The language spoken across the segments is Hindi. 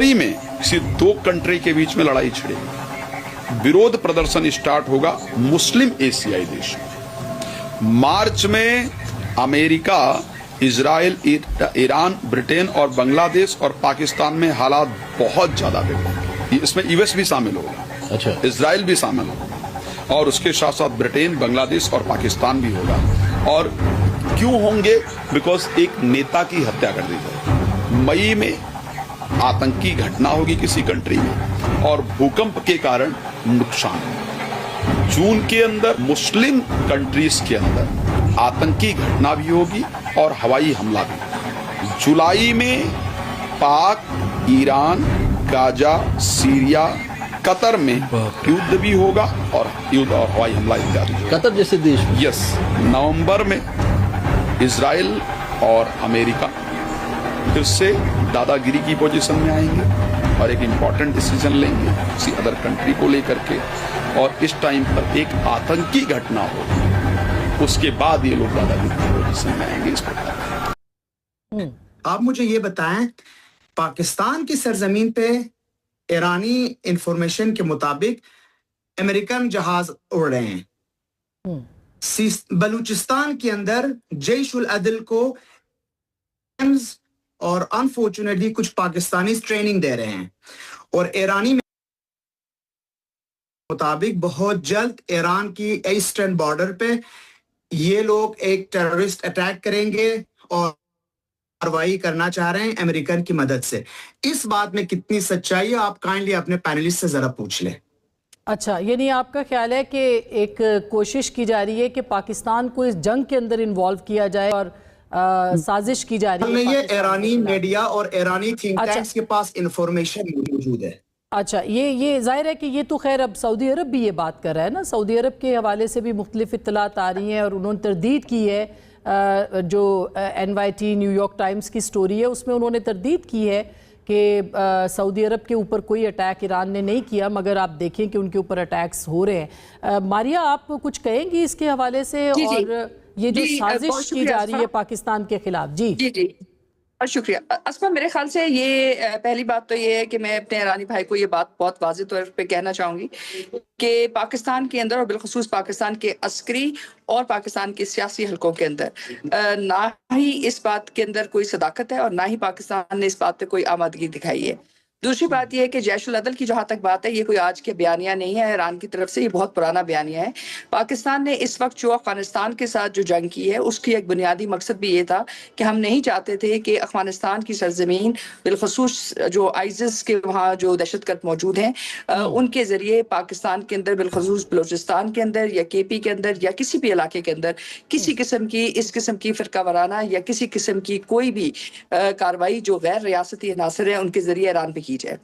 में किसी दो कंट्री के बीच में लड़ाई छिड़ेगी। विरोध प्रदर्शन स्टार्ट होगा मुस्लिम एशियाई देश में। मार्च में अमेरिका, इजराइल, ईरान, ब्रिटेन और बांग्लादेश और पाकिस्तान में हालात बहुत ज्यादा बिगड़ेंगे। इसमें यूएस भी शामिल होगा, अच्छा, इजराइल भी शामिल होगा और उसके साथ साथ ब्रिटेन, बांग्लादेश और पाकिस्तान भी होगा। और क्यों होंगे? बिकॉज एक नेता की हत्या कर दी जाएगी। मई में आतंकी घटना होगी किसी कंट्री में और भूकंप के कारण नुकसान होगा। जून के अंदर मुस्लिम कंट्रीज के अंदर आतंकी घटना भी होगी और हवाई हमला भी। जुलाई में पाक, ईरान, गाजा, सीरिया, कतर में युद्ध भी होगा और युद्ध और हवाई हमला इत्यादि। कतर जैसे देश में? यस। नवंबर में इजराइल और अमेरिका फिर से दादागिरी की पोजीशन में आएंगे और एक इम्पॉर्टेंट डिसीजन लेंगे किसी अदर कंट्री को लेकर के, और इस टाइम पर एक आतंकी घटना होगी, उसके बाद ये लोग दादागिरी की पोजीशन में आएंगे। इस प्रकार आप मुझे ये बताएं, पाकिस्तान की सरजमीन पे ईरानी इंफॉर्मेशन के मुताबिक अमेरिकन जहाज उड़ रहे हैं। बलूचिस्तान के अंदर जैश उल अदल को और अनफॉर्चुनेटली कुछ पाकिस्तानी ट्रेनिंग दे रहे हैं और ईरानी मुताबिक बहुत जल्द ईरान की ईस्टर्न बॉर्डर पे ये लोग एक टेररिस्ट अटैक करेंगे और कार्रवाई करना चाह रहे हैं अमेरिकन की मदद से। इस बात में कितनी सच्चाई है, आप काइंडली अपने पैनलिस्ट से जरा पूछ लें। अच्छा, यानी आपका ख्याल है कि एक कोशिश की जा रही है कि पाकिस्तान को इस जंग के अंदर इन्वॉल्व किया जाए और साजिश की जा रही है। ये ईरानी मीडिया और ईरानी थिंक टैंक्स के पास इंफॉर्मेशन मौजूद है। अच्छा, ये जाहिर है कि ये तो खैर अब सऊदी अरब भी ये बात कर रहा है ना। सऊदी अरब के हवाले से भी मुख्तलिफ इत्तलात आ रही हैं और उन्होंने तरदीद की है, जो NYT न्यूयॉर्क टाइम्स की स्टोरी है उसमें उन्होंने तरदीद की है कि सऊदी अरब के ऊपर कोई अटैक ईरान ने नहीं किया, मगर आप देखें कि उनके ऊपर अटैक्स हो रहे हैं। मारिया, आप कुछ कहेंगी इसके हवाले से? जी, और ये जो साजिश की जा रही है पाकिस्तान के खिलाफ? जी जी जी, और शुक्रिया असमा। मेरे ख्याल से ये पहली बात तो ये है कि मैं अपने ईरानी भाई को ये बात बहुत वाज़ेह तौर पे कहना चाहूँगी कि पाकिस्तान के अंदर और बिलखुसूस पाकिस्तान के अस्करी और पाकिस्तान के सियासी हलकों के अंदर ना ही इस बात के अंदर कोई सदाकत है और ना ही पाकिस्तान ने इस बात पे कोई आमादगी दिखाई है। दूसरी बात यह है कि जैश उल अदल की जहाँ तक बात है, ये कोई आज के बयानिया नहीं है ईरान की तरफ से, ये बहुत पुराना बयानिया है। पाकिस्तान ने इस वक्त जो अफगानिस्तान के साथ जो जंग की है उसकी एक बुनियादी मकसद भी ये था कि हम नहीं चाहते थे कि अफगानिस्तान की सरजमीन बिलखसूस जो आइसिस के वहाँ जो दहशतगर्द मौजूद हैं उनके ज़रिए पाकिस्तान के अंदर बिलखसूस बलूचिस्तान के अंदर या KP के अंदर या किसी भी इलाके के अंदर किसी किस्म की इस किस्म की फ़िरका वाराना या किसी किस्म की कोई भी कार्रवाई जो गैर रियासती अनासर है उनके ज़रिए ईरान पे की जाए।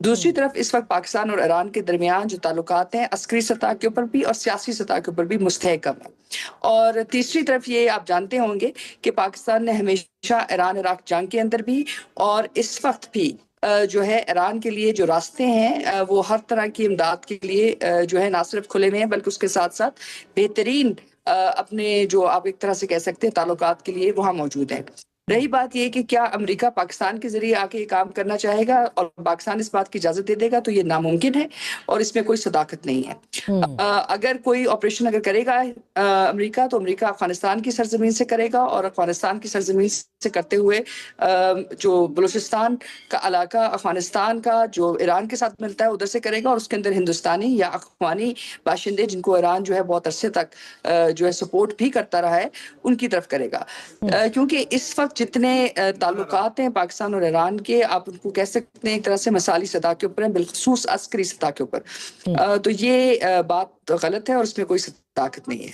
दूसरी तरफ इस वक्त पाकिस्तान और ईरान के दरमियान जो ताल्लुकात हैं अस्करी सतह के ऊपर भी और सियासी सतह के ऊपर भी मुस्तहकम है। और तीसरी तरफ ये आप जानते होंगे कि पाकिस्तान ने हमेशा ईरान इराक जंग के अंदर भी और इस वक्त भी जो है ईरान के लिए जो रास्ते हैं वो हर तरह की इमदाद के लिए जो है ना सिर्फ खुले हुए हैं बल्कि उसके साथ साथ बेहतरीन अपने जो आप एक तरह से कह सकते हैं ताल्लुकात के लिए वहाँ मौजूद है। रही बात यह कि क्या अमेरिका पाकिस्तान के जरिए आके ये काम करना चाहेगा और पाकिस्तान इस बात की इजाजत दे देगा, तो ये नामुमकिन है और इसमें कोई सदाकत नहीं है। अगर कोई ऑपरेशन अगर करेगा अमेरिका, तो अमेरिका अफगानिस्तान की सरजमीन से करेगा और अफगानिस्तान की सरजमीन से करते हुए जो बलूचिस्तान का इलाका अफगानिस्तान का जो ईरान के साथ मिलता है उधर से करेगा और उसके अंदर हिंदुस्तानी या अफगानी बाशिंदे जिनको ईरान जो है बहुत अरसे तक जो है सपोर्ट भी करता रहा है उनकी तरफ करेगा। क्योंकि इस वक्त जितने ताल्लुकात हैं पाकिस्तान और ईरान के, आप उनको कह सकते हैं एक तरह से मसाली सतह के ऊपर है, बिलखसूस अस्करी सतह के ऊपर। तो ये बात गलत है और उसमें कोई ताकत नहीं है।